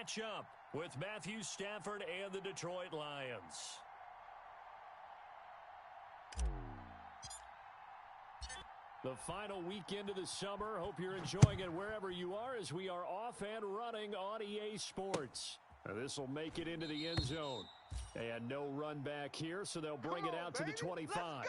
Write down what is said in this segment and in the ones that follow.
matchup with Matthew Stafford and the Detroit Lions. The final weekend of the summer. Hope you're enjoying it wherever you are as we are off and running on EA Sports. This will make it into the end zone. And no run back here, so they'll bring it out to the 25.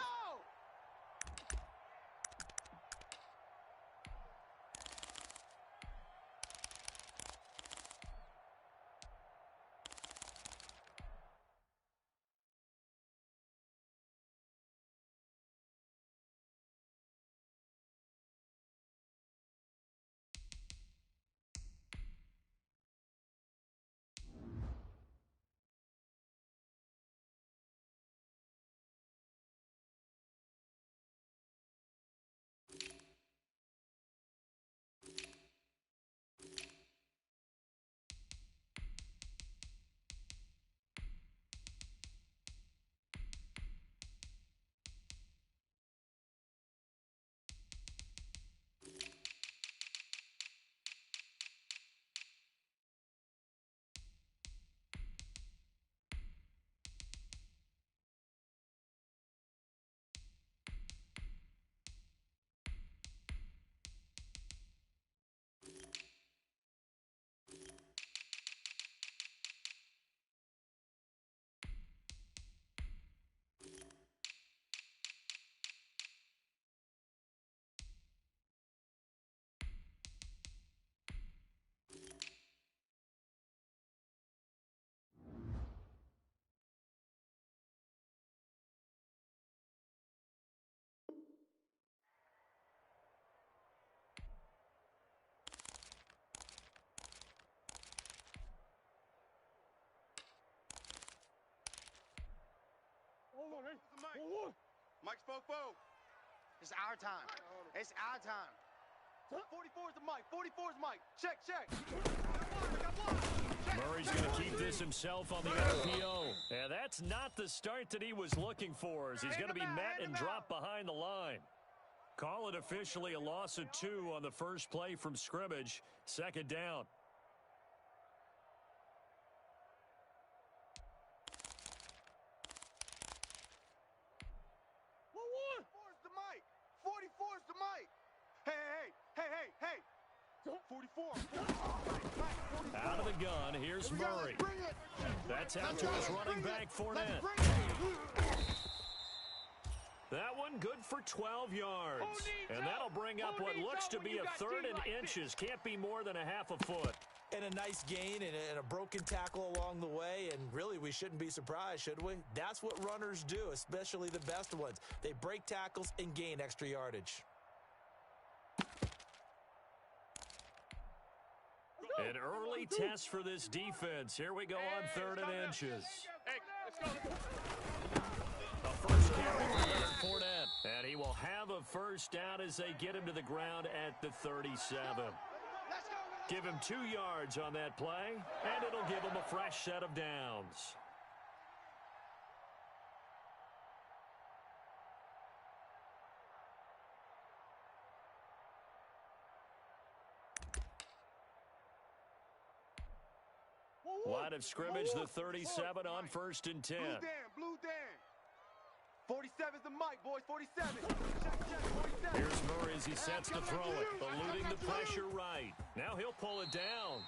Let's go! Mike spoke. It's our time. It's our time. 44 is the mic. 44 is Mike. Check. Murray's going to keep this himself on the RPO. And that's not the start that he was looking for, as he's going to be met and dropped behind the line. Call it officially a loss of 2 on the first play from scrimmage. Second down. Hey. 44. Out of the gun, here's Murray. That's out to his running back, Fournette. That one good for 12 yards. And that'll bring up what looks to be a third and inches. Can't be more than a half a foot. And a nice gain and a broken tackle along the way. And really, we shouldn't be surprised, should we? That's what runners do, especially the best ones. They break tackles and gain extra yardage. An early test for this defense. Here we go on third and inches. Hey, let's go. A first carry for Leonard Fournette. And he will have a first down as they get him to the ground at the 37. Give him 2 yards on that play, and it'll give him a fresh set of downs. Line of scrimmage, the 37 on 1st and 10. Blue Dan. 47's the mic, boys. 47. Check, 47. Here's Murray as he sets to throw it. Eluding the pressure right. Now he'll pull it down.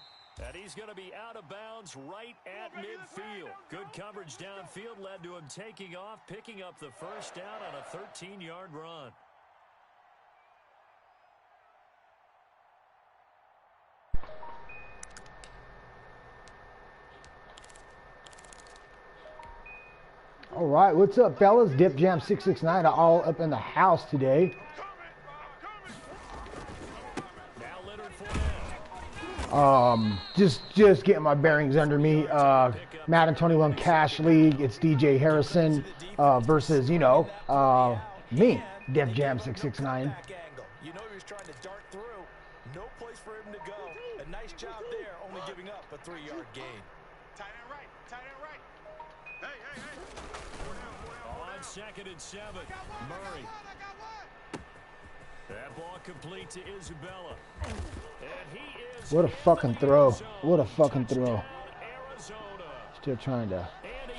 And he's going to be out of bounds right at midfield. Good coverage downfield led to him taking off, picking up the first down on a 13-yard run. All right, what's up, fellas? Defjam669 are all up in the house today. Just getting my bearings under me. M21CASH League. It's Djharrison versus, me, Defjam669. You know he was trying to dart through. No place for him to go. A nice job there, only giving up a 3-yard gain. Tight end right. Hey. On 2nd and 7, Murray. That ball complete to Isabella. And he is What a fucking throw. What a fucking throw. Arizona. Still trying to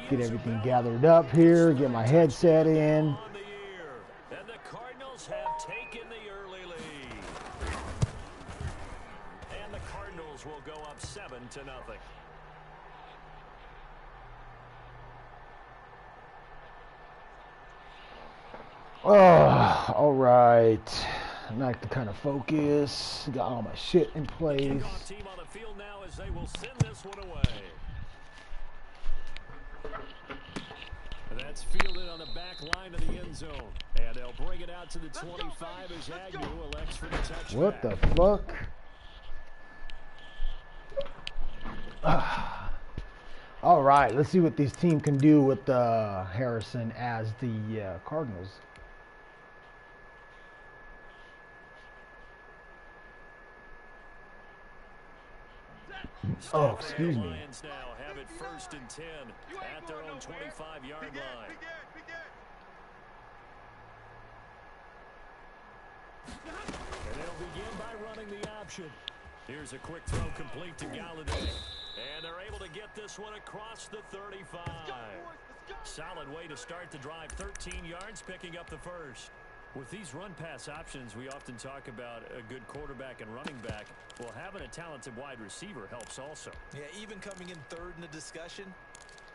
get everything gathered up here, get my headset in. On the year. And the Cardinals have taken the early lead. And the Cardinals will go up 7-0. Oh, all right. Not the kind of focus. Got all my shit in place. Kickoff team on the field now as they will send this one away. That's fielded on the back line of the end zone. And they'll bring it out to the 25 as Agnew elects for the touchback. What the fuck? All right, let's see what this team can do with Harrison as the Cardinals. Oh, excuse me. Lions now have it 1st and 10 at their own 25-yard line. And they'll begin by running the option. Here's a quick throw complete to Galladay. And they're able to get this one across the 35. Solid way to start the drive. 13 yards, picking up the first. With these run-pass options, we often talk about a good quarterback and running back. Well, having a talented wide receiver helps also. Yeah, even coming in third in the discussion,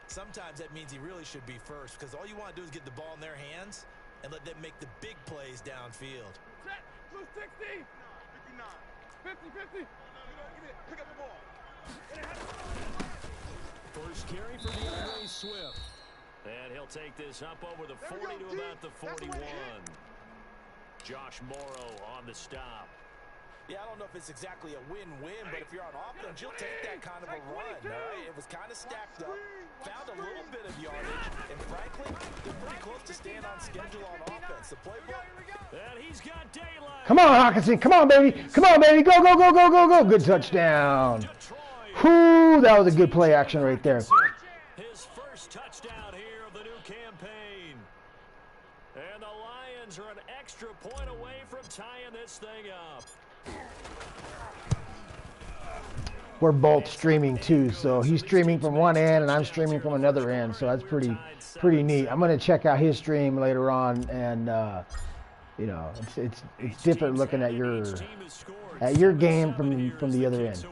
sometimes that means he really should be first because all you want to do is get the ball in their hands and let them make the big plays downfield. Set, 260. 59. 50. Pick up the ball. First carry for DeAndre Swift. And he'll take this up over the 40 to about the 41. Josh Morrow on the stop. Yeah, I don't know if it's exactly a win-win, but if you're on offense, you'll take that kind of a run, all right? It was kind of stacked up, found a little bit of yardage, and frankly, they're pretty close to staying on schedule on offense. The playbook. And he's got daylight. Come on, Hawkinson. Come on, baby. Come on, baby. Go, go, go, go, go, go. Good touchdown. Whoo, that was a good play action right there. His first touchdown here of the new campaign. And the Lions are an extra point away from tying this thing up. We're both streaming too, so he's streaming from one end and I'm streaming from another end, so that's pretty neat. I'm gonna check out his stream later on, and you know, it's different looking at your game from the other end.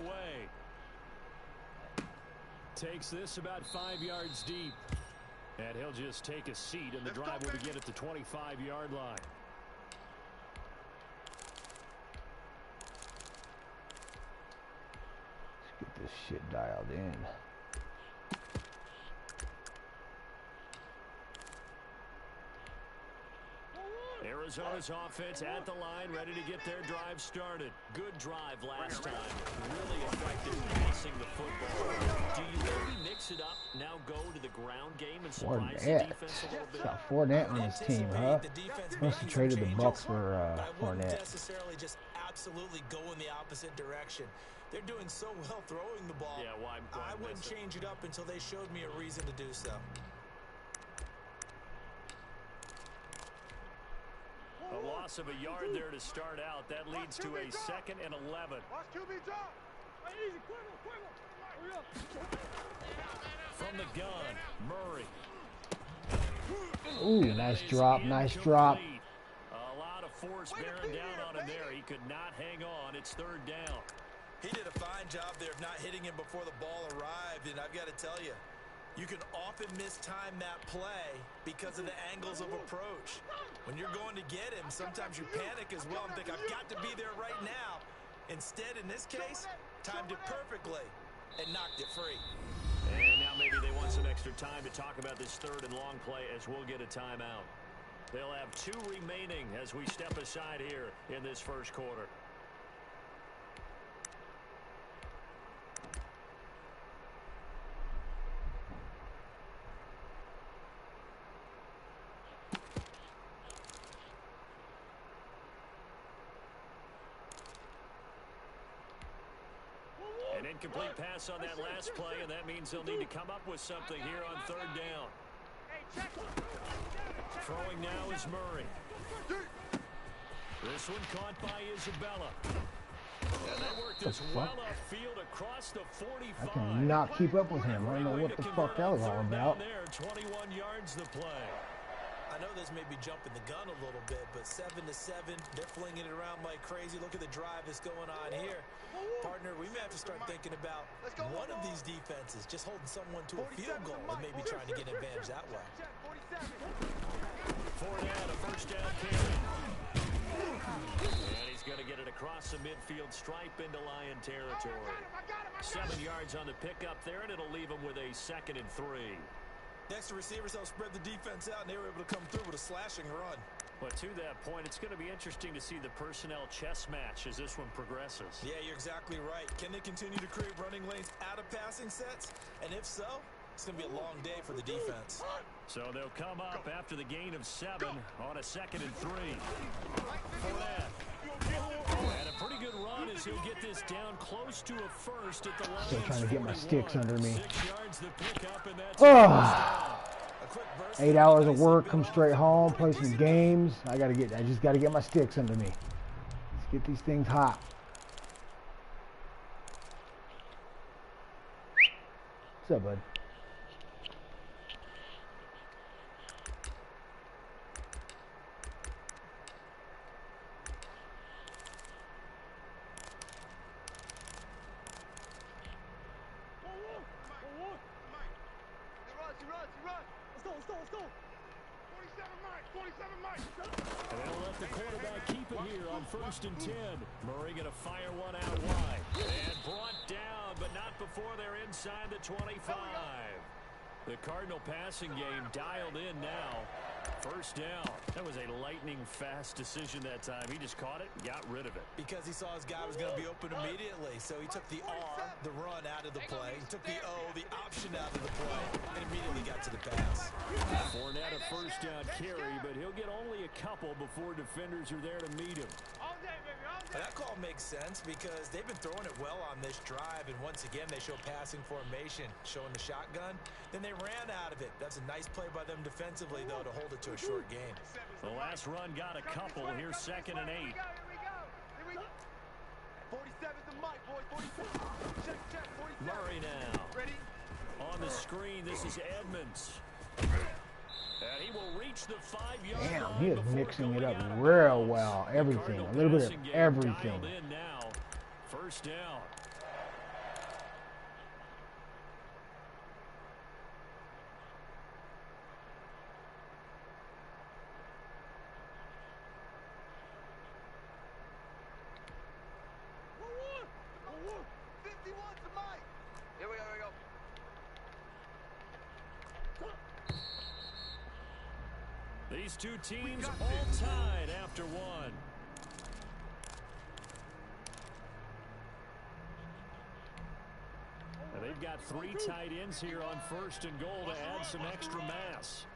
Takes this about 5 yards deep. And he'll just take a seat, and the drive will begin at the 25-yard line. Let's get this shit dialed in. Arizona's offense at the line, ready to get their drive started. Good drive last time. Really effective passing the football. Do you maybe mix it up, now go to the ground game and surprise the defense a little bit? Got Fournette on his team, huh? Must have traded the Bucks for Fournette. Necessarily just absolutely go in the opposite direction. They're doing so well throwing the ball. Yeah, why I wouldn't change it up until they showed me a reason to do so. A loss of a yard there to start out. That leads to a 2nd and 11. From the gun, Murray. Ooh, nice drop, nice drop. A lot of force bearing down on him there. He could not hang on. It's 3rd down. He did a fine job there of not hitting him before the ball arrived, and I've got to tell you, you can often mistime that play because of the angles of approach. When you're going to get him, sometimes you panic as well and think, I've got to be there right now. Instead, in this case, timed it perfectly and knocked it free. And now maybe they want some extra time to talk about this 3rd and long play as we'll get a timeout. They'll have 2 remaining as we step aside here in this first quarter. An incomplete pass on that last play, and that means they'll need to come up with something here on 3rd down. Throwing now is Murray. This one caught by Isabella. And they work this well upfield across the 45. I cannot keep up with him. I don't know what the fuck that was all about. There, 21 yards the play. I know this may be jumping the gun a little bit, but 7-7, they're flinging it around like crazy. Look at the drive that's going on here. Partner, we may have to start thinking about one of these defenses just holding someone to a field goal and maybe trying to get an advantage that way. Fournette, a first down carry. And he's going to get it across the midfield stripe into Lion territory. 7 yards on the pickup there, and it'll leave him with a 2nd and 3. Next, the receivers helped spread the defense out, and they were able to come through with a slashing run. But to that point, it's going to be interesting to see the personnel chess match as this one progresses. Yeah, you're exactly right. Can they continue to create running lanes out of passing sets? And if so, it's going to be a long day for the defense. So they'll come up after the gain of 7 on a 2nd and 3. Fournette. And a pretty good run as he'll get this down close to a first at the line. Still trying to get my sticks under me. 6 yards the pickup, and that's 8 hours of work, come straight home, play some games. I just gotta get my sticks under me. Let's get these things hot. What's up, bud? Let's go. 47 Mike. And they'll let the quarterback keep it here on 1st and 10. Murray going to fire one out wide. And brought down, but not before they're inside the 25. The Cardinal passing game dialed in now. 1st down. That was a lightning-fast decision that time. He just caught it and got rid of it. Because he saw his guy was going to be open immediately. So he took the R, the run, out of the play. He took the O, the option, out of the play, and immediately got to the pass. Fournette a 1st down carry, but he'll get only a couple before defenders are there to meet him. That call makes sense because they've been throwing it well on this drive, and once again they show passing formation, showing the shotgun. Then they ran out of it. That's a nice play by them defensively, though, to hold it to a short game. The last run got a couple. Here's 2nd and 8. Here we go. 47's the mic, boys. 47. Check. 47. Murray now. Ready? On the screen, this is Edmonds. And he will reach the 5-yard Damn, line he is before mixing it going up out of real bounds. well. The Everything, Cardinal a little bit of passing game everything. dialed in now. 1st down. Here we go. These two teams all tied after one. And they've got 3 tight ends here on 1st and goal to add some extra mass.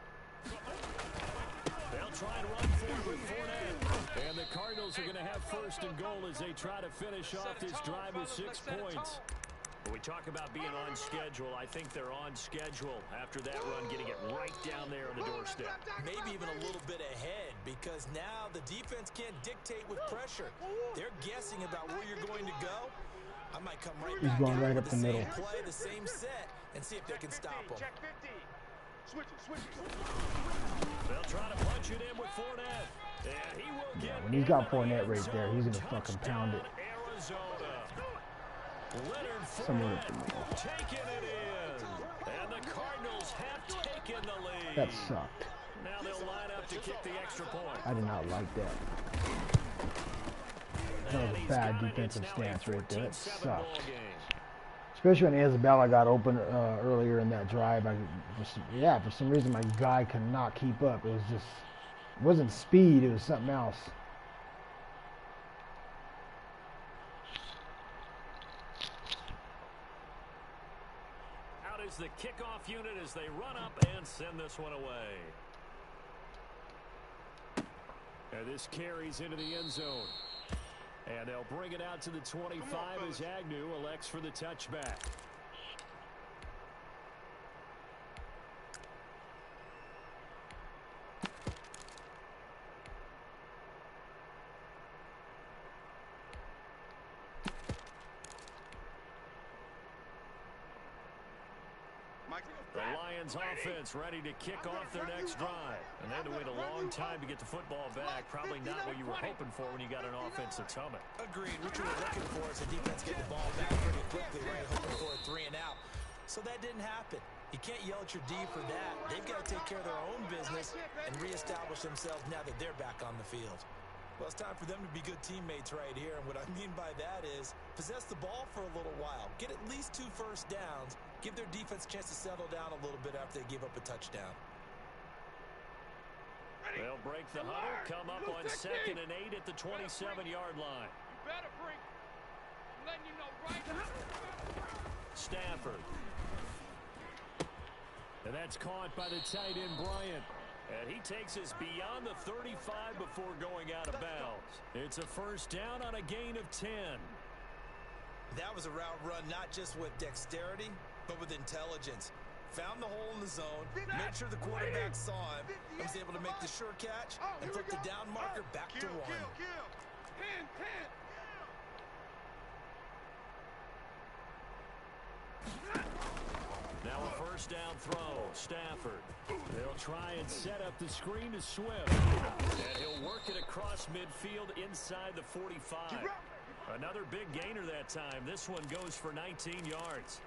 They'll try and run forward with Fournette. And the Cardinals are going to have 1st and goal as they try to finish off this drive with 6 points. When we talk about being on schedule, I think they're on schedule after that run, getting it right down there on the doorstep. Maybe even a little bit ahead, because now the defense can't dictate with pressure. They're guessing about where you're going to go. I might come right back going right in up with the the same middle. play, the same set, and see if they can stop them. Check 50. Switch it. They'll try to punch it in with Fournette. And he will get When he's got Fournette right there, he's gonna fucking pound it. Arizona. Leonard Somewhere up the Fournette middle. taking it in. And the Cardinals have taken the lead. That sucked. Now they'll line up to kick the extra point. I did not like that. That was a And bad he's got it. defensive It's now a stance right there. That 14-7 sucked. ball game. Especially when Isabella got open earlier in that drive. For some reason my guy could not keep up. It wasn't speed, it was something else. Out is the kickoff unit as they run up and send this one away. And this carries into the end zone. And they'll bring it out to the 25 as Agnew elects for the touchback. The Lions offense ready to kick off their next drive. And they had to wait a long time to get the football back. Probably not what you were hoping for when you got an offense that's humming. Agreed. What you were looking for is the defense getting the ball back pretty quickly, right? Hoping for a 3 and out. So that didn't happen. You can't yell at your D for that. They've got to take care of their own business and reestablish themselves now that they're back on the field. Well, it's time for them to be good teammates right here. And what I mean by that is possess the ball for a little while. Get at least 2 first downs. Give their defense a chance to settle down a little bit after they give up a touchdown. They'll break the huddle, come up on 2nd and 8 at the 27-yard line. You better bring. I'm letting you know right now. Stafford. And that's caught by the tight end, Bryant. And he takes us beyond the 35 before going out of bounds. It's a first down on a gain of 10. That was a route run not just with dexterity, but with intelligence. Found the hole in the zone, made sure the quarterback saw him, and was able to make the sure catch and flip the down marker back to 1. 10. Now a first down throw. Stafford. They'll try and set up the screen to Swift. And he'll work it across midfield inside the 45. Another big gainer that time. This one goes for 19 yards.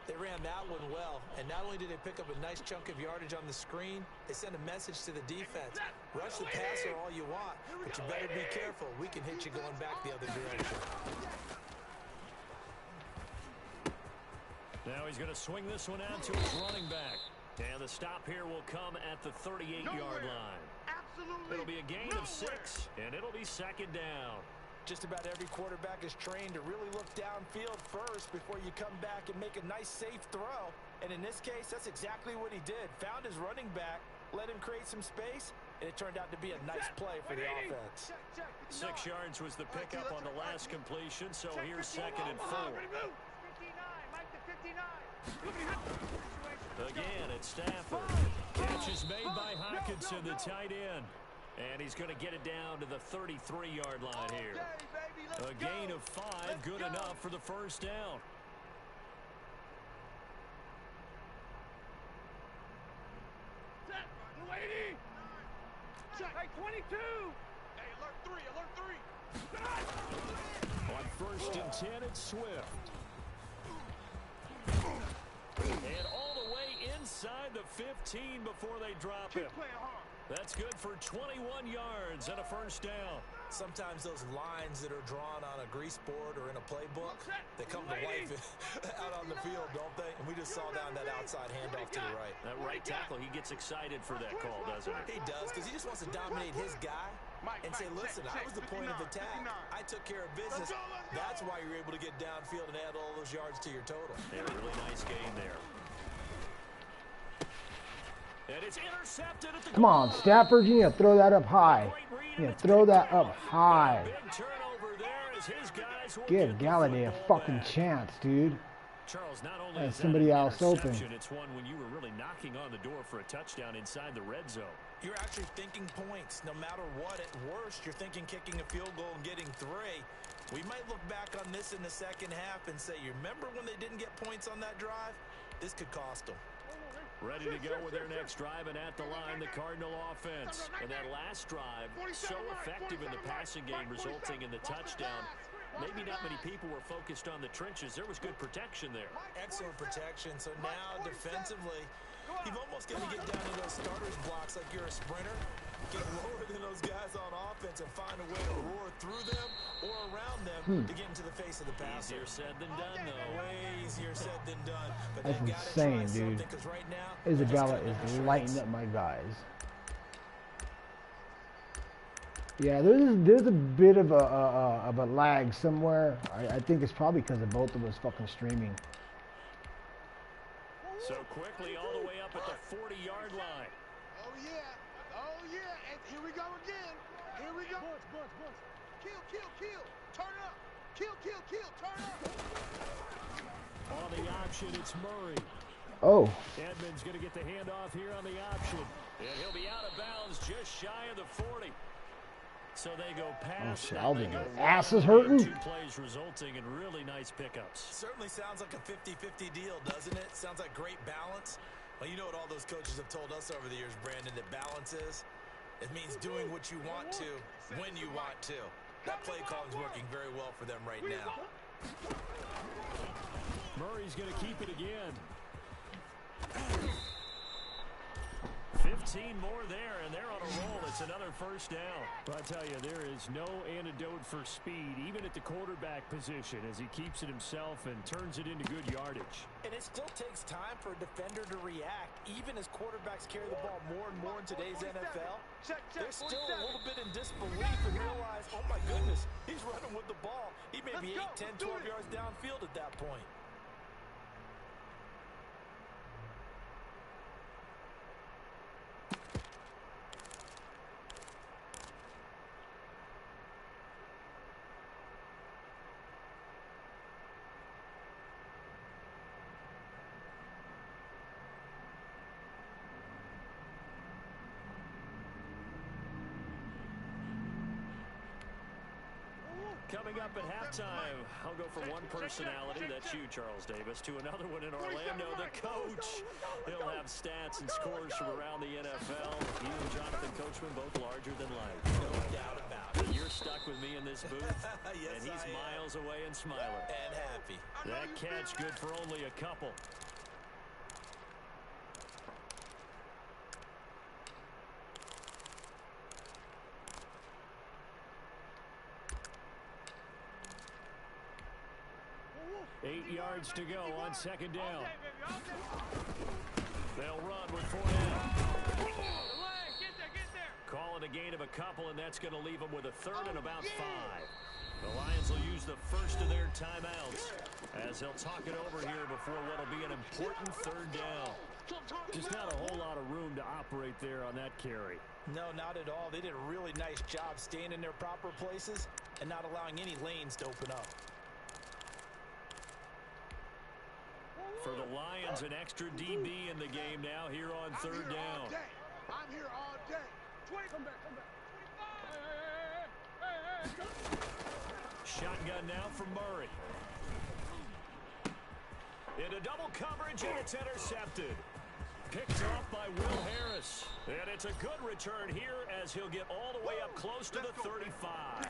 They ran that one well, and not only did they pick up a nice chunk of yardage on the screen, they sent a message to the defense. Rush the passer all you want, but you better be careful. We can hit you going back the other direction. Now he's going to swing this one out to his running back. And the stop here will come at the 38-yard line. It'll be a gain of 6, and it'll be 2nd down. Just about every quarterback is trained to really look downfield first before you come back and make a nice, safe throw. And in this case, that's exactly what he did. Found his running back, let him create some space, and it turned out to be a nice play for the offense. 6 yards was the pickup on the last completion, so here's 2nd and 4. Again, it's Stafford. Catch is made by Hawkinson, the tight end. And he's going to get it down to the 33-yard line here. A gain of 5, good enough for the first down. Hey, 22. Hey, alert 3, alert 3. On 1st and 10, it's Swift. And all the way inside the 15 before they drop him. That's good for 21 yards and a first down. Sometimes those lines that are drawn on a grease board or in a playbook, they come to life out on the field, don't they? And we just saw down that outside handoff to the right. That right tackle, he gets excited for that call, doesn't he? He does, because he just wants to dominate his guy and say, listen, I was the point of attack. I took care of business. That's why you're able to get downfield and add all those yards to your total. Yeah, a really nice game there. And it's intercepted at the Come on, Stafford, you need to throw that up high. You need to throw that up high. Big turnover there as his guys will Give get the Galladay a football fucking back. chance, dude. Charles, not only Has is that somebody an else open. interception, it's one when you were really knocking on the door for a touchdown inside the red zone. You're actually thinking points. No matter what, at worst, you're thinking kicking a field goal and getting 3. We might look back on this in the second half and say, you remember when they didn't get points on that drive? This could cost them. Ready to go with their next drive, and at the line, the Cardinal offense. And that last drive, so effective in the passing game, resulting in the touchdown. Maybe not many people were focused on the trenches. There was good protection there. Excellent protection. So now, defensively, you've almost got to get down to those starters blocks like you're a sprinter. Get lower than those guys on offense and find a way to roar through them or around them to get into the face of the passer. Easier said than done, though. Way easier said than done. But That's they've got to insane, try dude. something, 'cause right now, Isabella is lighting up my guys. Yeah, there's a bit of a lag somewhere. I think it's probably because of both of us fucking streaming. So quickly all the way up at the 40-yard line. Oh, yeah. Oh, yeah. And here we go again. Here we go. Kill, kill, kill. Turn up. Kill, kill, kill. Turn up. On the option, it's Murray. Oh. Edmonds going to get the handoff here on the option. And he'll be out of bounds just shy of the 40. So they go past. Oh, Sheldon. Ass is hurting. 2 plays resulting in really nice pickups. Certainly sounds like a 50-50 deal, doesn't it? Sounds like great balance. Well, you know what all those coaches have told us over the years, Brandon, that balance is? It means doing what you want to when you want to. That play call is working very well for them right now. Murray's going to keep it again. 15 more there, and they're on a roll. It's another first down. But I tell you, there is no antidote for speed, even at the quarterback position, as he keeps it himself and turns it into good yardage. And it still takes time for a defender to react, even as quarterbacks carry the ball more and more in today's NFL. They're still a little bit in disbelief and realize, oh my goodness, he's running with the ball. He may be 8, 10, 12 yards downfield at that point. Coming up at halftime, I'll go from one personality, that's you, Charles Davis, to another one in Orlando, the coach. He'll have stats and scores from around the NFL. He and Jonathan Coachman both larger than life. No doubt about it. You're stuck with me in this booth, Yes, and he's I am. miles away and smiling. And happy. That catch good for only a couple. Eight yards to go on second down. They'll run with 4 down. Call it a gain of a couple, and that's going to leave them with a third and about 5. The Lions will use the first of their timeouts as they'll talk it over here before what will be an important third down. Just not a whole lot of room to operate there on that carry. No, not at all. They did a really nice job staying in their proper places and not allowing any lanes to open up. For the Lions, an extra DB in the game now here on third down. I'm here all day. 20, come back. Shotgun now from Murray. Into double coverage, and it's intercepted. Picked off by Will Harris. And it's a good return here as he'll get all the way up close to the 35.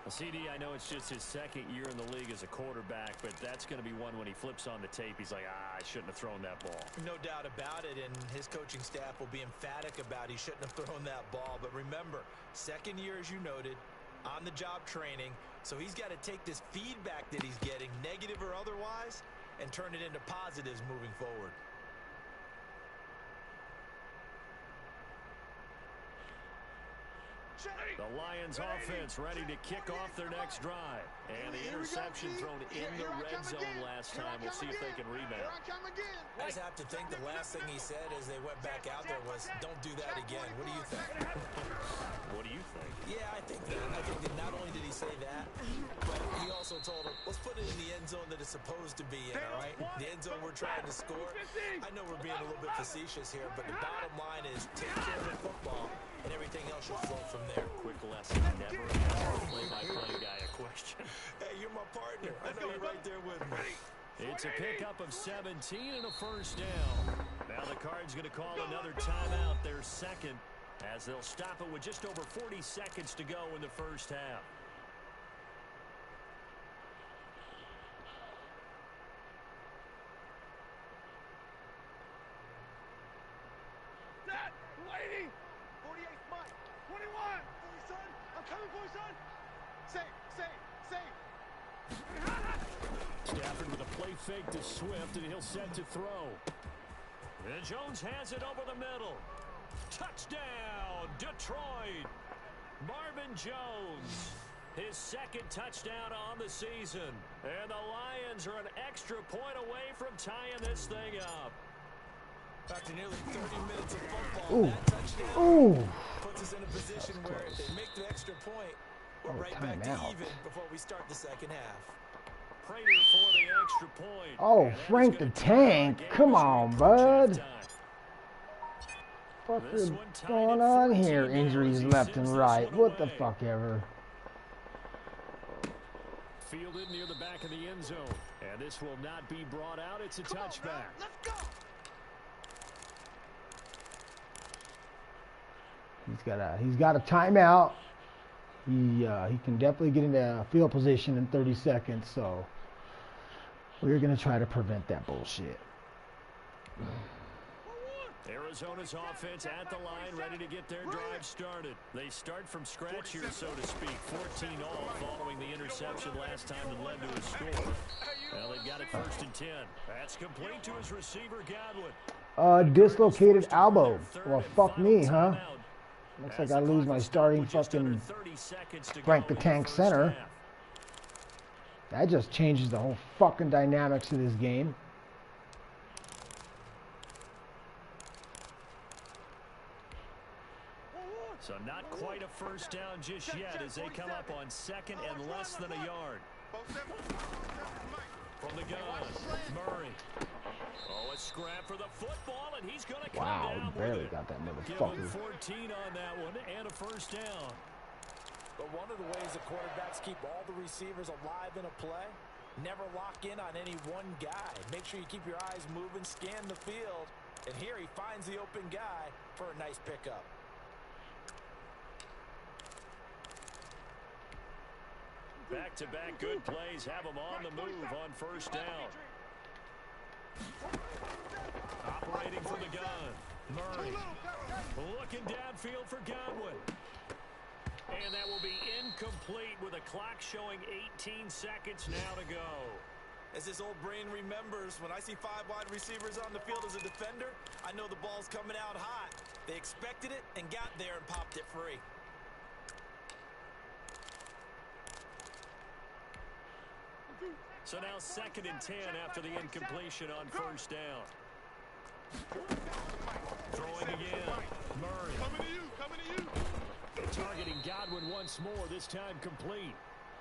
CD, I know it's just his second year in the league as a quarterback, but that's going to be one when he flips on the tape. He's like, I shouldn't have thrown that ball. No doubt about it, and his coaching staff will be emphatic about he shouldn't have thrown that ball. But remember, second year, as you noted, on-the-job training, so he's got to take this feedback that he's getting, negative or otherwise, and turn it into positives moving forward. The Lions offense ready to kick off their next drive. And the interception thrown in the red zone last time. We'll see if they can rebound. I just have to think the last thing he said as they went back out there was, don't do that again. What do you think? What do you think? Yeah, I think that not only did he say that, but he also told him, let's put it in the end zone that it's supposed to be in, all right? The end zone we're trying to score. I know we're being a little bit facetious here, but the bottom line is take care of the football, and everything else should flow from there. Quick lesson, never ask a play-by-play guy a question. Hey, you're my partner. I know you're right there with me. It's a pickup of 17 and a first down. Now the Cards going to call another timeout, their second, as they'll stop it with just over 40 seconds to go in the first half. That lady! 48 Mike. 21! Son, I'm coming for you, son. Safe. Stafford with a play fake to Swift, and he'll set to throw. And Jones has it over the middle. Touchdown, Detroit. Marvin Jones, his second touchdown on the season. And the Lions are an extra point away from tying this thing up. After nearly 30 minutes of football, that touchdown puts us in a position where if they make the extra point, we're right back to even before we start the second half. Prater for the extra point. Oh, Frank the Tank. Come on, bud. fuck This is one tied going at on 14 here? now Injuries as he left sends and this right. one What the away. fuck ever. Fielded near the back of the end zone. And this will not be brought out. It's a touchback. Let's go. He's got a timeout. He can definitely get into field position in 30 seconds, so we're going to try to prevent that bullshit. Arizona's offense at the line, ready to get their drive started. They start from scratch here, so to speak. 14 all following the interception last time that led to a score. Well, they've got it 1st and 10. That's complete to his receiver, Godwin. Dislocated elbow. Well, fuck me, huh? Looks like I lose my starting fucking Frank the Tank center. That just changes the whole fucking dynamics of this game. So not quite a first down just yet as they come up on 2nd and less than a yard. From the gun, Murray. Oh, a scrap for the football, and he's going to come down barely with it. got that Give him motherfucker. 14 on that one and a first down. But one of the ways the quarterbacks keep all the receivers alive in a play, never lock in on any one guy. Make sure you keep your eyes moving, scan the field, and here he finds the open guy for a nice pickup. Back-to-back good plays have him on the move on first down. Operating from the gun, Murray. Looking downfield for Godwin. And that will be incomplete with a clock showing 18 seconds now to go. As this old brain remembers, when I see 5 wide receivers on the field as a defender, I know the ball's coming out hot. They expected it and got there and popped it free. So now 2nd and 10 after the incompletion on first down. Throwing again, Murray. Coming to you. Targeting Godwin once more, this time complete.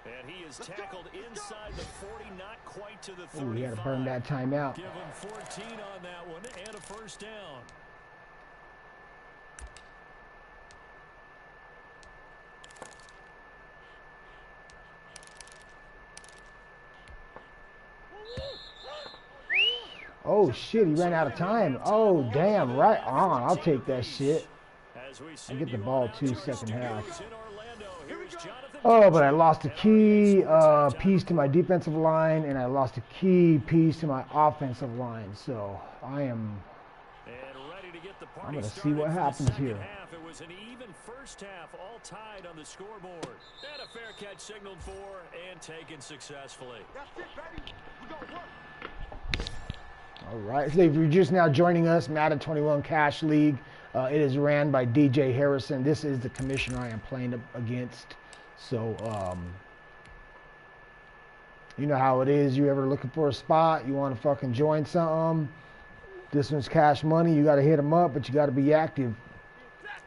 And he is tackled inside the 40, not quite to the 35. Ooh, we got to burn that timeout. Give him 14 on that one and a first down. Oh, shit, he ran out of time. Oh, damn, right on. I'll take that shit. I get the ball too, second half. Oh, but I lost a key piece to my defensive line, and I lost a key piece to my offensive line. So I'm going to see what happens here. It was an even first half, all tied on the scoreboard. And a fair catch signaled for and taken successfully. That's it, baby. We gonna work. All right, so if you're just now joining us, M21CASH League, it is ran by Djharrison. This is the commissioner I am playing against. So, you know how it is. You ever looking for a spot? You want to fucking join something? This one's cash money. You got to hit them up, but you got to be active.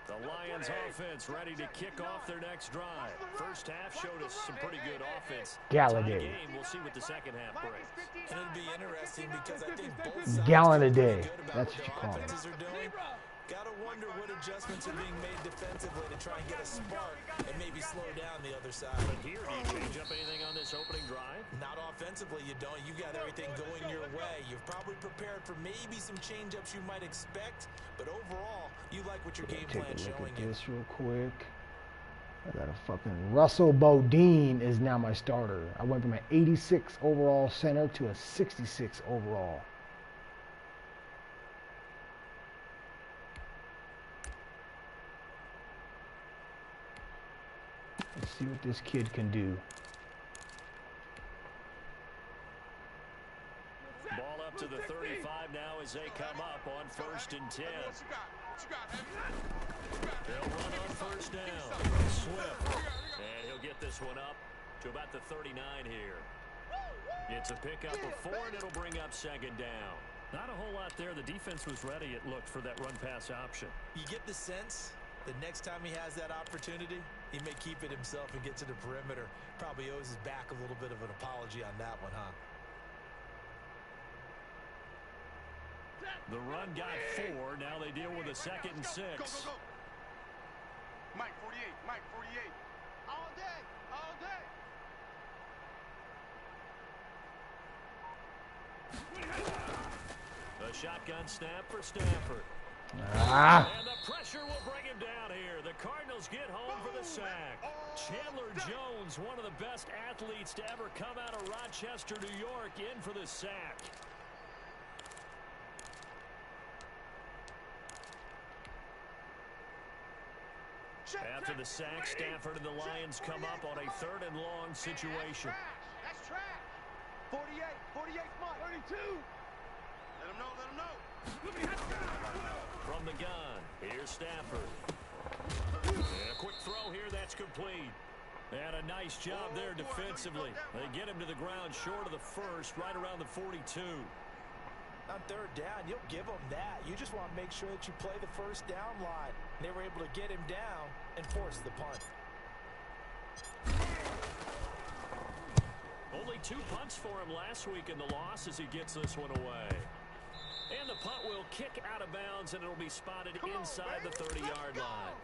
The Lions offense ready to kick off their next drive. First half showed us some pretty good offense. Galladay. We'll see what the second half brings. And it'll be interesting because I think both sides Gallon a feel day. pretty good about That's what what you their call it. offenses are doing. Gotta wonder what adjustments are being made defensively to try and get a spark and maybe slow down the other side. But here, do you change up anything on this opening drive? Not offensively, you don't. You got everything going your way. You've probably prepared for maybe some change-ups you might expect, but overall, you like what your game plan's Take a look showing at you. this real quick. I got a fucking Russell Bodine is now my starter. I went from an 86 overall center to a 66 overall. Let's see what this kid can do. Ball up to the 35 now as they come up on 1st and 10. They'll run on first down. Swift. And he'll get this one up to about the 39 here. It's a pickup of 4, and it'll bring up 2nd down. Not a whole lot there. The defense was ready, it looked, for that run-pass option. You get the sense that next time he has that opportunity, he may keep it himself and get to the perimeter. Probably owes his back a little bit of an apology on that one, huh? The run got 4. Now they deal with a 2nd and 6. Go, go, go. Mike 48, Mike 48. All day, all day. A shotgun snap for Stafford. And the pressure will bring him down here. The Cardinals get home for the sack. Chandler Jones, one of the best athletes to ever come out of Rochester, New York, in for the sack. After the sack, Stafford and the Lions come up on a 3rd and long situation. That's trash. 48, 48, Mike. 32. Let him know, let him know. From the gun, here's Stafford. And a quick throw here, that's complete. And a nice job there defensively. They get him to the ground short of the 1st, right around the 42. On 3rd down, you'll give them that. You just want to make sure that you play the 1st down line. They were able to get him down and force the punt. Only 2 punts for him last week in the loss as he gets this one away. And the punt will kick out of bounds, and it'll be spotted inside the 30-yard line.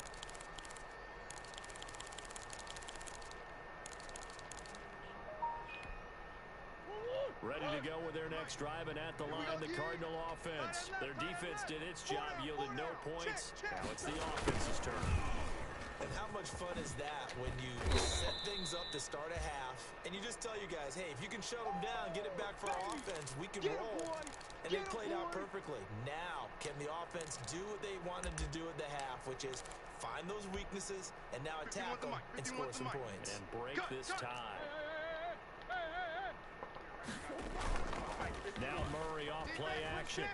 Ready to go with their next drive, and at the line, the Cardinal offense. Their defense did its job, yielded no points. Now it's the offense's turn. And how much fun is that when you set things up to start a half, and you just tell you guys, hey, if you can shut them down, get it back for our offense, we can roll. And they played out perfectly. Now, can the offense do what they wanted to do at the half, which is find those weaknesses and now attack them and score some points. And break this tie. Now Murray off play action.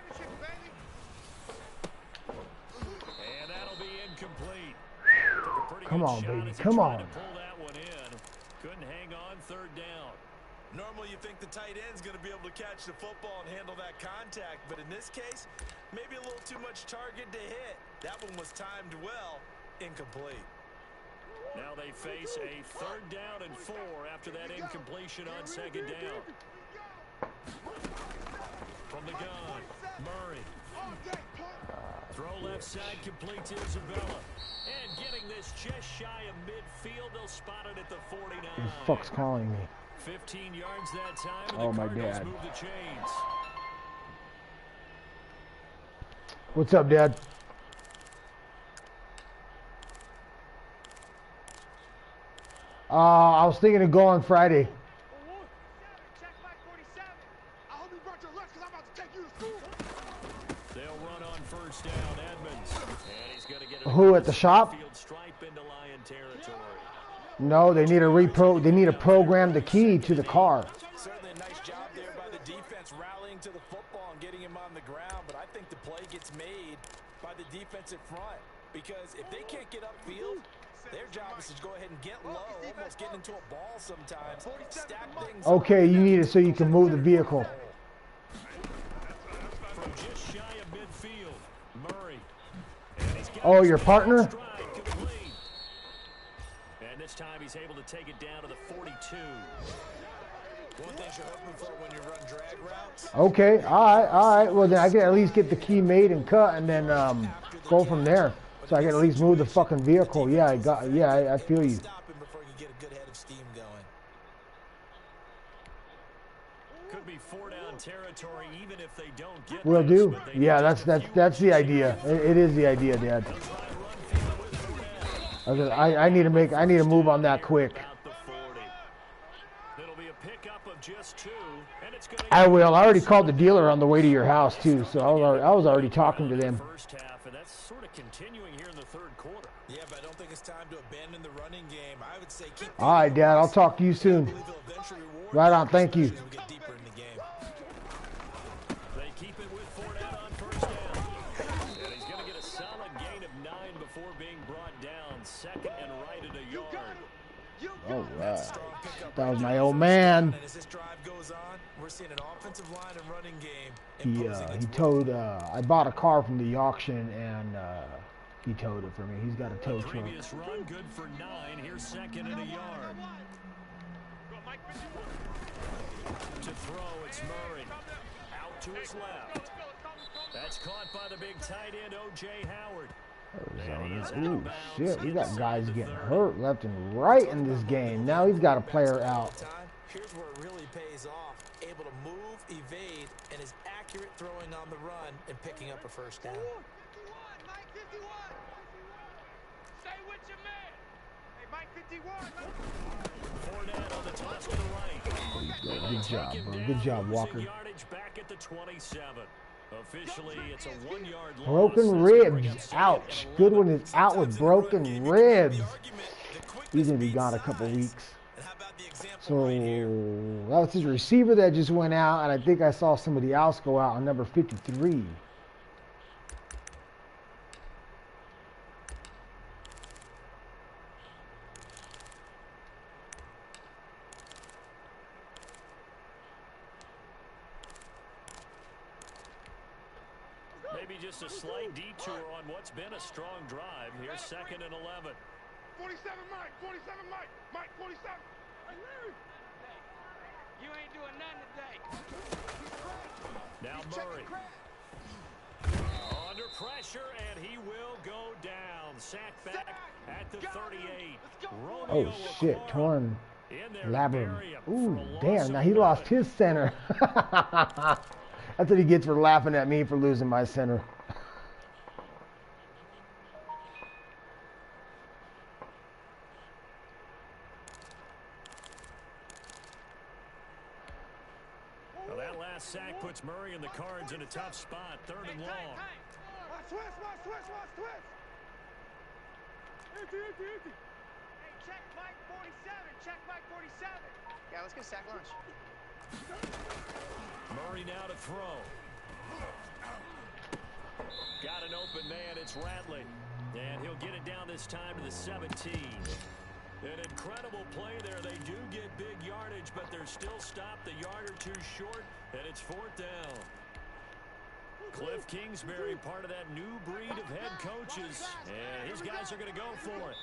And that'll be incomplete. Come on, baby. Come on. To pull that one in. Couldn't hang on 3rd down. Normally you think the tight end's going to be able to catch the football and handle that contact, but in this case, maybe a little too much target to hit. That one was timed well. Incomplete. Now they face a 3rd down and 4 after that incompletion on 2nd down. From the gun, Murray. Throw left side, complete to Isabella. And getting this just shy of midfield, they'll spot it at the 49. Who the fuck's calling me? 15 yards that time, and Oh, the my Cardinals dad. move the chains. What's up, Dad? I was thinking of going Friday. Check Mike 47. I hope you brought your lunch because I'm about to take you to school. They'll run on 1st down, Edmonds. And he's going to get it Who, at the shop? field stripe into Lion territory. No, they need to program the key to the car. Certainly a nice job there by the defense rallying to the football and getting him on the ground, but I think the play gets made by the defensive front because if they can't get upfield, their job is to go ahead and get low, almost get into a ball sometimes, stack things. Okay, you need it so you can move the vehicle. From just shy of midfield, Murray. And he's got Oh, your partner? stride complete. And this time he's able to take it down to the 42. One thing you're hoping for when you run drag routes. Okay, all right. Well, then I can at least get the key made and cut, and then go from there. So I can at least move the fucking vehicle. Yeah, I feel you. Stop him before you get a good head of steam going. Could be 4-down territory even if they don't get Will this, do. but they Yeah, need just a that's few the idea. It is the idea, Dad. They'll try and run field with Fournette. I need to move on that quick. About the 40. It'll be a pickup of just 2, and it's gonna I will. I already called the dealer on the way to your house too, so I was already talking to them. First half, and that's sort of continuing here in the 3rd quarter. Yeah, but I don't think it's time to abandon the running game. I would say keep. All right, Dad. I'll talk to you soon. Right on. Thank you. As we get deeper in the game. They keep it with Fournette on 1st down. And he's going to get a solid gain of 9 before being brought down. 2nd and right at a yard. All right. That was my old man. And as this drive goes on, we're seeing an offensive line and running game. He towed. I bought a car from the auction, and he towed it for me. He's got a tow truck. Previous run good for 9. Here's 2nd and a yard. To throw, it's Murray. Out to his left. That's It's caught by the big tight end, O.J. Howard. Ooh, shit, we got guys getting hurt left and right in this game. Now he's got a player out. Here's where it really pays off. Able to move, evade, and is accurate throwing on the run and picking up a first down. 51, Mike 51. Stay with your man. Hey, Mike 51. Fournette on the toss to the right. Good job, bro. Good job, Walker. Yardage back at the 27. Officially, it's a 1-yard loss. Broken ribs. Ouch. Goodwin is out with broken ribs. He's going to be gone a couple weeks. So that was his receiver that just went out, and I think I saw somebody else go out on number 53. Maybe just a slight detour on what's been a strong drive. Here's 2nd and 11. 47, Mike. 47, Mike. Mike 47. You ain't doing nothing today. Now Murray. Under pressure, and he will go down. Sacked back at the 38. Oh, shit. Torn labrum. Ooh, damn. Now he lost his center. That's what he gets for laughing at me for losing my center. Well, that last sack puts Murray and the Cards in a tough spot. 3rd and long. Watch twist. Empty. Hey, check Mike 47. Yeah, let's get sack lunch. Murray now to throw. Got an open man. It's Ratley. And he'll get it down this time to the 17. An incredible play there. They do get big yardage, but they're still stopped a yard or two short, and it's 4th down. Cliff Kingsbury, part of that new breed of head coaches, and his guys are going to go for it.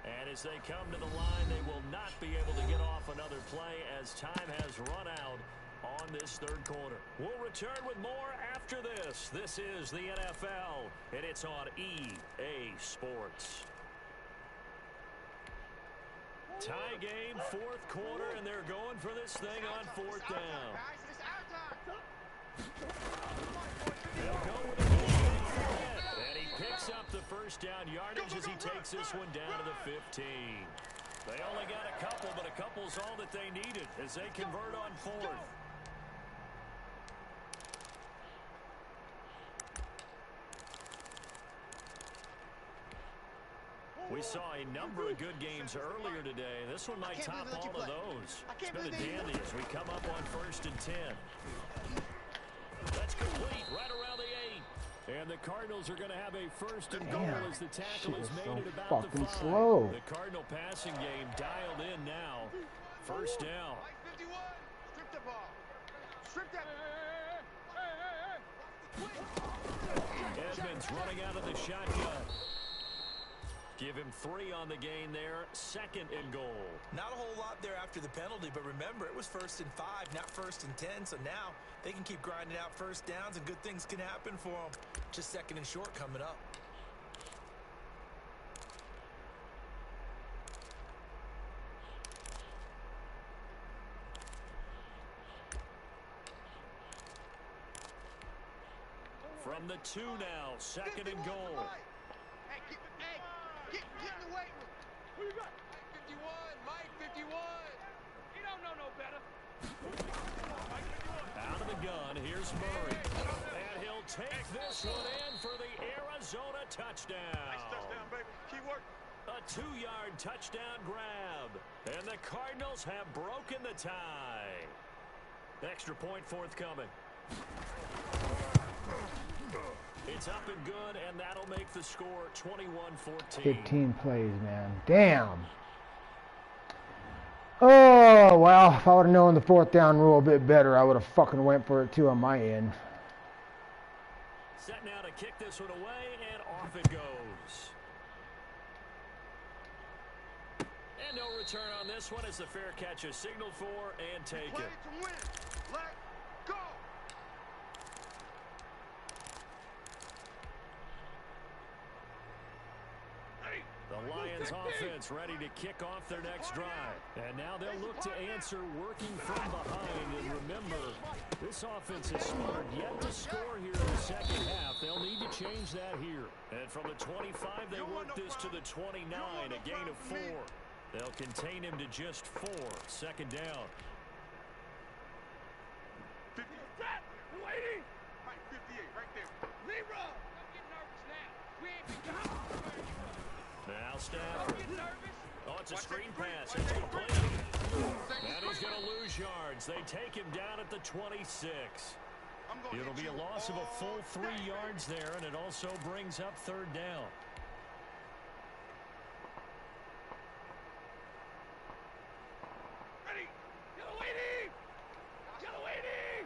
And as they come to the line, they will not be able to get off another play as time has run out on this 3rd quarter. We'll return with more after this. This is the NFL, and it's on EA Sports. Tie game, 4th quarter, and they're going for this thing on 4th down. They'll go with a and he picks up the first down yardage as he takes this one down to the 15. They only got a couple, but a couple's all that they needed as they convert on 4th. We saw a number of good games earlier today. This one might top all of those. It's been a dandy as we come up on 1st and 10. That's complete right around the 8. And the Cardinals are going to have a 1st and goal as the tackle is made at about the 5. Slow. The Cardinal passing game dialed in now. 1st down. 51. Strip the ball. Strip that. Edmonds running out of the shotgun. Give him 3 on the gain there. 2nd and goal. Not a whole lot there after the penalty, but remember, it was 1st and 5, not 1st and 10. So now they can keep grinding out 1st downs, and good things can happen for them. Just 2nd and short coming up. From the 2 now. 2nd and goal. Get in the weight room. Who you got? Mike 51. You don't know no better. Out of the gun, here's Murray. And he'll take this one in for the Arizona touchdown. Nice touchdown, baby. Keep working. A 2-yard touchdown grab. And the Cardinals have broken the tie. Extra point forthcoming. It's up and good, and that'll make the score 21-14. 15 plays, man. Damn. Oh, well, if I would have known the 4th down rule a bit better, I would have fucking went for it, too, on my end. Set now to kick this one away, and off it goes. And no return on this one as the fair catch is signaled for and taken. Play to win. Let go. Eagles offense ready to kick off their next drive. And now they'll look to answer working from behind. And remember, this offense is smart yet to score here in the second half. They'll need to change that here. And from the 25, they work this to the 29, a gain of 4. They'll contain him to just 4. Second down. 50. Waiting. Right, 58, right there. Libra. Don't get nervous now. We ain't been down. Now Don't Stafford. get nervous. Oh, it's a screen pass. It's complete. And he's going to lose yards. They take him down at the 26. It'll be a loss of a full 3 yards there, and it also brings up third down. Ready. Yellow waiting. Yellow waiting.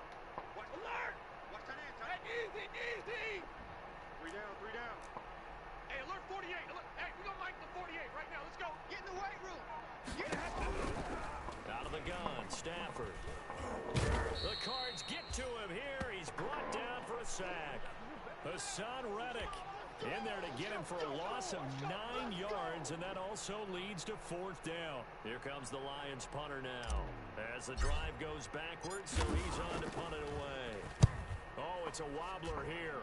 Alert. Watch that end, Hey, easy, easy. 3 down. Hey, alert 48. Alert. Hey, we gonna mic the 48 right now. Let's go. Get in the weight room. Out of the gun, Stafford. The Cards get to him here. He's brought down for a sack. Hassan Reddick in there to get him for a loss of 9 yards, and that also leads to fourth down. Here comes the Lions punter now as the drive goes backwards, so he's on to punt it away. Oh, it's a wobbler here.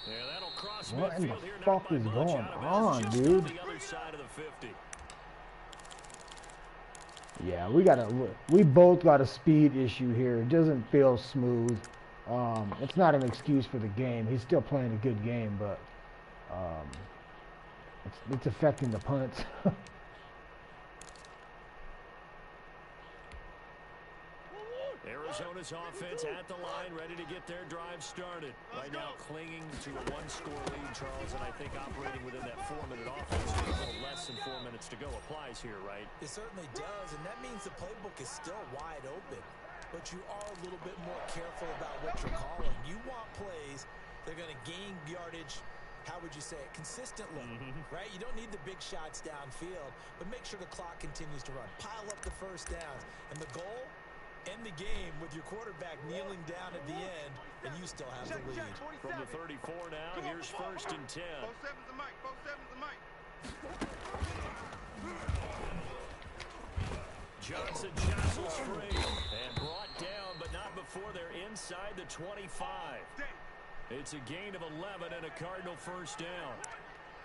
Yeah, that'll cross What in the midfield here. fuck is going on, dude? The other side of the 50. Yeah, we both got a speed issue here. It doesn't feel smooth. It's not an excuse for the game. He's still playing a good game, but it's affecting the punts. Arizona's offense at the line, ready to get their drive started. Right now clinging to a 1-score lead, Charles, and I think operating within that 4-minute offense with a little less than 4 minutes to go applies here, right? It certainly does, and that means the playbook is still wide open. But you are a little bit more careful about what you're calling. You want plays that are going to gain yardage, how would you say it, consistently, right? You don't need the big shots downfield, but make sure the clock continues to run. Pile up the first downs. And the goal, end the game with your quarterback kneeling down at the end, and you still have the lead. From the 34 now, here's first and 10. 4-7's the mic. 4-7's the mic. Johnson jostles free and brought down, but not before they're inside the 25. It's a gain of 11 and a Cardinal first down.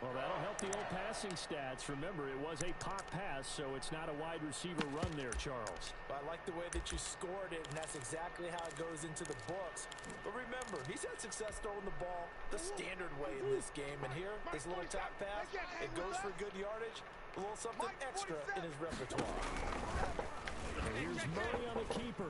Well, that'll help the old passing stats. Remember, it was a pop pass, so it's not a wide receiver run there, Charles. Well, I like the way that you scored it, and that's exactly how it goes into the books. But remember, he's had success throwing the ball the standard way in this game. And here, this little top pass, it goes for good yardage, a little something extra in his repertoire. And here's Murray on the keeper.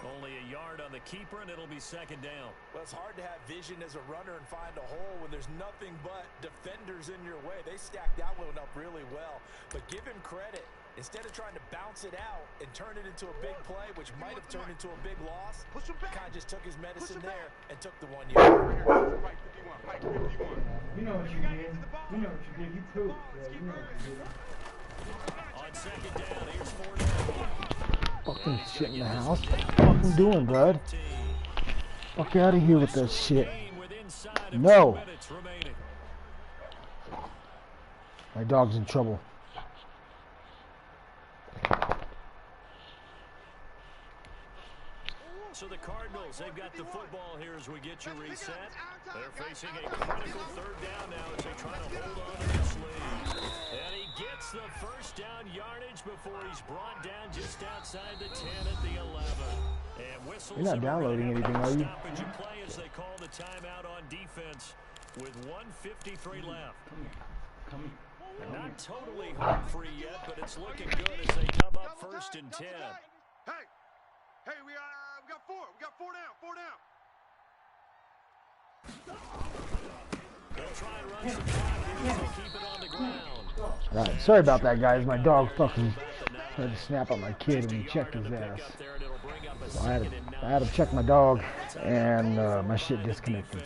Only a yard on the keeper, and it'll be second down. Well, it's hard to have vision as a runner and find a hole when there's nothing but defenders in your way. They stacked that one up really well. But give him credit. Instead of trying to bounce it out and turn it into a big play, which might have turned into a big loss, kind of just took his medicine there and took the 1 yard. Mike 51. Mike 51. You know what you did. You know what you did. You pooped. Yeah, you know what you did. On second down, here's 4 down. Fucking shit in the house. What the fuck you doing, bud? Fuck out of here with that shit. No. My dog's in trouble. So the Cardinals, they've got the football here as we get you reset. They're facing a critical third down now as they try to hold on to this lead. And he gets the first down yardage before he's brought down just outside the 10 at the 11. And whistles. You're not downloading anything, are you? Stoppage of play as they call the timeout on defense with 1:53 left. And not totally home free yet, but it's looking good as they come up first and 10. Hey, we got 4. We got 4 down. 4 down. They'll try and run some time here as they keep it on the ground. Alright, sorry about that, guys. My dog fucking tried to snap at my kid and he checked his ass. So I had to check my dog, and my shit disconnected.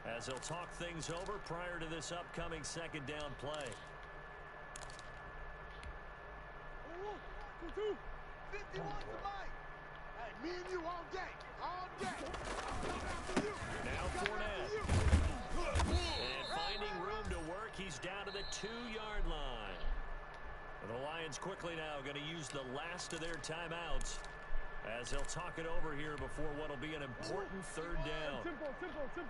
As they'll talk things over prior to this upcoming second down play. 51's the mic. Hey, me and you all day. All day. Now Fournette. And finding Giants quickly now going to use the last of their timeouts as they'll talk it over here before what will be an important third down. Simple. Let's go,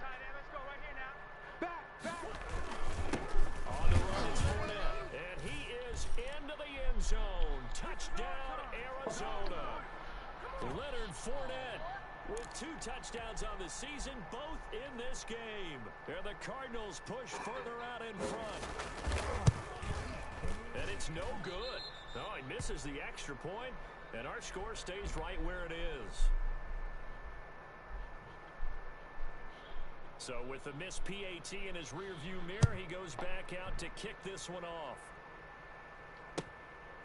tight end. Let's go right here now. Back. On the run, it's Fournette. And he is into the end zone. Touchdown, Arizona. Leonard Fournette with 2 touchdowns on the season, both in this game. And the Cardinals push further out in front. And it's no good. Oh, he misses the extra point, and our score stays right where it is. So with the missed PAT in his rearview mirror, he goes back out to kick this one off.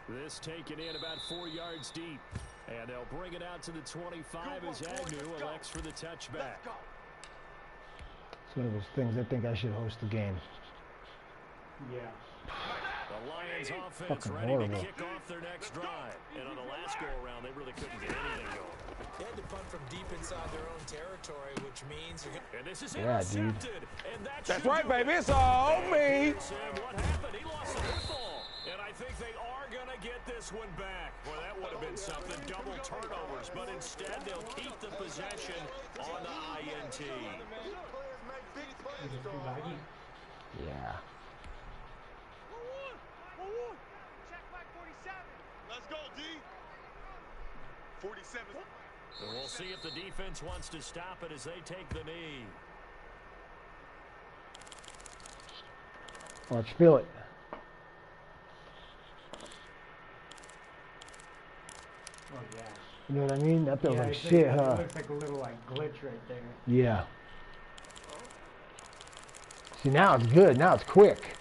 This taken in about 4 yards deep. And they'll bring it out to the 25 as Agnew elects for the touchback. It's one of those things I think I should host the game. Yeah. The Lions offense Fucking ready horrible. to kick off their next drive. And on the last go-around, they really couldn't get anything going. They had to punt from deep inside their own territory, which means you're going to... And this is Yeah, dude. intercepted. And That's right, baby. It's all me. And what happened? He lost the football. And I think they are going to get this one back. Well, that would have been something. Double turnovers. But instead, they'll keep the possession on the INT. Yeah. Check back 47. Let's go, D. 47. And we'll see if the defense wants to stop it as they take the knee. Watch, feel it. Oh, yeah. You know what I mean? That feels Yeah, like it's shit, like, huh? It looks like a little glitch right there. Yeah. See, now it's good. Now it's quick.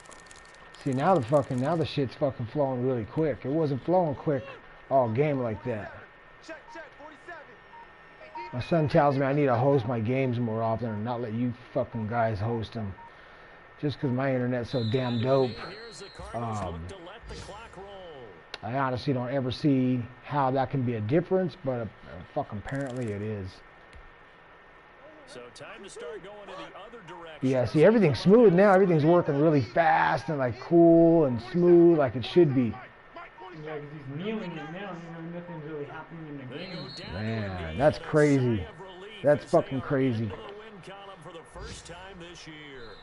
See, now the shit's fucking flowing really quick. It wasn't flowing quick all game like that. Check, 47. My son tells me I need to host my games more often and not let you fucking guys host them. Just because my internet's so damn dope. Here's the Cardinals look to let the clock roll. I honestly don't ever see how that can be a difference, but fucking apparently it is. So time to start going in the other direction. Yeah, see, everything's smooth now. Everything's working really fast and like cool and smooth like it should be. Yeah, because he's kneeling it now, nothing's really happening in the They game. go down Man, to a knee that's and a crazy. sigh of relief That's as fucking they are crazy. into the win column for the first time this year.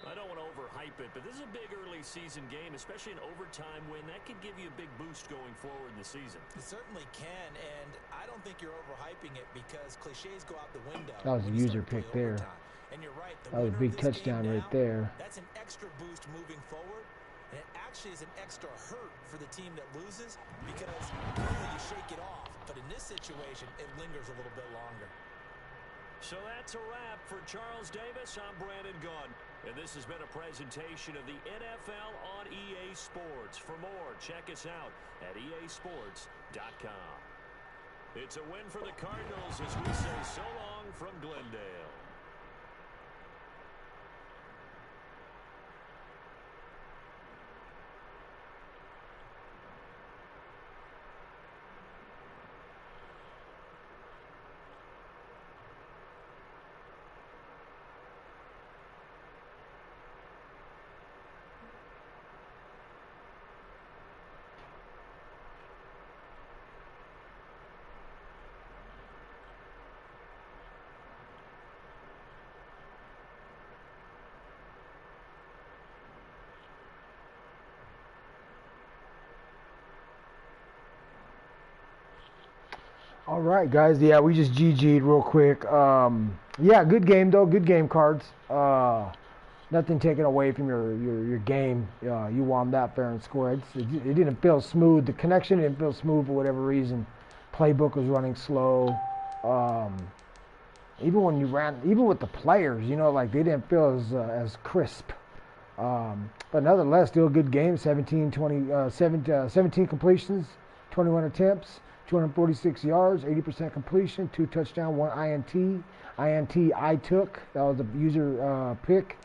I don't want to overhype it, but this is a big early season game, especially an overtime win. That could give you a big boost going forward in the season. It certainly can, and I don't think you're overhyping it because cliches go out the window. That was a when you user start to pick play there. overtime. And you're right. The That was a winner big of this touchdown game right now, there. That's an extra boost moving forward, and it actually is an extra hurt for the team that loses because normally you shake it off, but in this situation, it lingers a little bit longer. So that's a wrap for Charles Davis. I'm Brandon Gunn. And this has been a presentation of the NFL on EA Sports. For more, check us out at easports.com. It's a win for the Cardinals as we say so long from Glendale. All right, guys. Yeah, we just GG'd real quick. Yeah, good game though. Good game, Cards. Nothing taken away from your game. You won that fair and square. It didn't feel smooth. The connection didn't feel smooth for whatever reason. Playbook was running slow. Even when you ran, even with the players, like they didn't feel as crisp. But nonetheless, still a good game. 17 completions, 21 attempts, 246 yards, 80% completion, 2 touchdowns, 1 INT. INT I took. That was a user pick.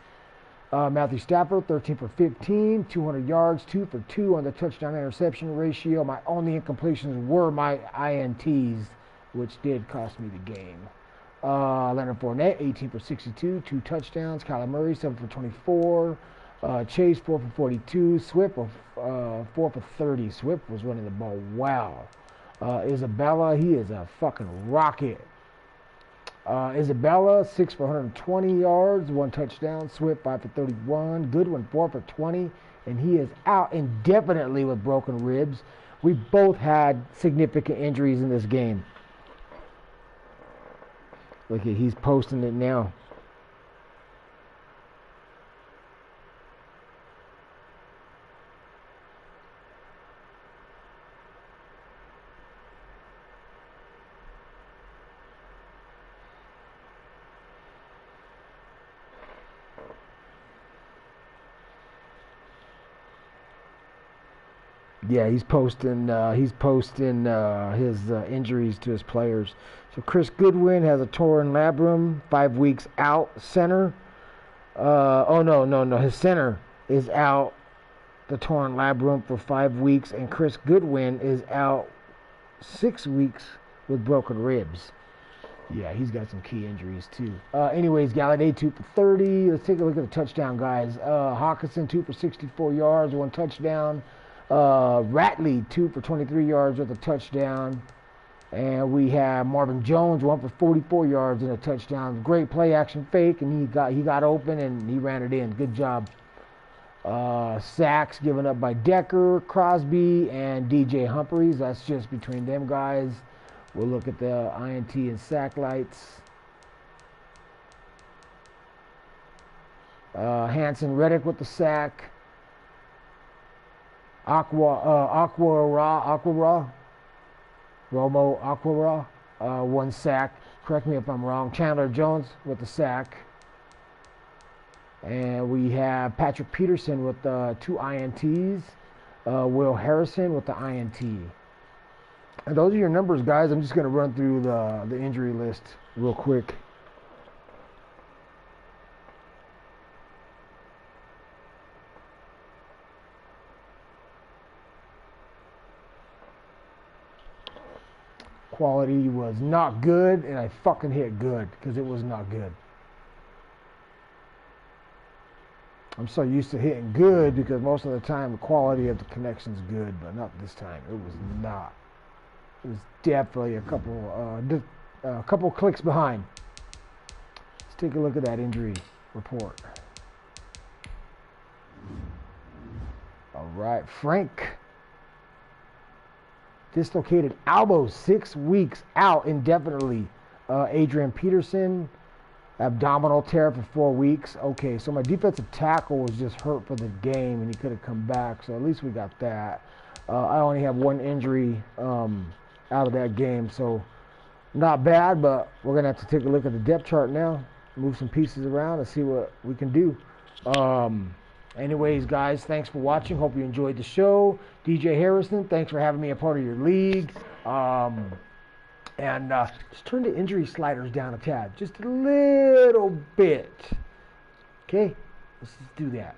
Matthew Stafford, 13 for 15, 200 yards, 2 for 2 on the touchdown interception ratio. My only incompletions were my INTs, which did cost me the game. Leonard Fournette, 18 for 62, 2 touchdowns. Kyler Murray, 7 for 24. Chase, 4 for 42. Swift, 4 for 30. Swift was running the ball. Wow. Isabella, he is a fucking rocket. Isabella, 6 for 120 yards, 1 touchdown. Swift, 5 for 31. Goodwin, 4 for 20. And he is out indefinitely with broken ribs. We both had significant injuries in this game. Look at, he's posting it now. Yeah, he's posting his injuries to his players. So Chris Goodwin has a torn labrum, 5 weeks out. Center. No. His center is out, the torn labrum, for 5 weeks, and Chris Goodwin is out 6 weeks with broken ribs. Yeah, he's got some key injuries too. Anyways, Galladay, 2 for 30. Let's take a look at the touchdown guys. Hawkinson, 2 for 64 yards, 1 touchdown. Ratley, 2 for 23 yards with a touchdown. And we have Marvin Jones, 1 for 44 yards and a touchdown. Great play action fake, and he got open and he ran it in. Good job. Sacks given up by Decker, Crosby, and DJ Humphreys. That's just between them guys. We'll look at the INT and sack lights. Hanson Reddick with the sack. Romo Aquara, 1 sack. Correct me if I'm wrong. Chandler Jones with the sack. And we have Patrick Peterson with 2 INTs. Will Harrison with the INT. And those are your numbers, guys. I'm just going to run through the injury list real quick. Quality was not good, and I fucking hit good because it was not good. I'm so used to hitting good because most of the time the quality of the connection's good, but not this time. It was not. It was definitely a couple clicks behind. Let's take a look at that injury report. All right, Frank. Dislocated elbow, 6 weeks out indefinitely. Adrian Peterson, abdominal tear for 4 weeks. Okay, so my defensive tackle was just hurt for the game, and he could have come back, so at least we got that. I only have 1 injury out of that game, so not bad, but we're going to have to take a look at the depth chart now, move some pieces around, and see what we can do. Anyways, guys, thanks for watching. Hope you enjoyed the show. DJ Harrison, thanks for having me a part of your league. Just turn the injury sliders down a tad, just a little bit. Okay, let's just do that.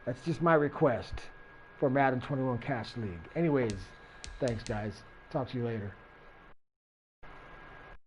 That's just my request for Madden 21 Cash League. Anyways, thanks, guys. Talk to you later.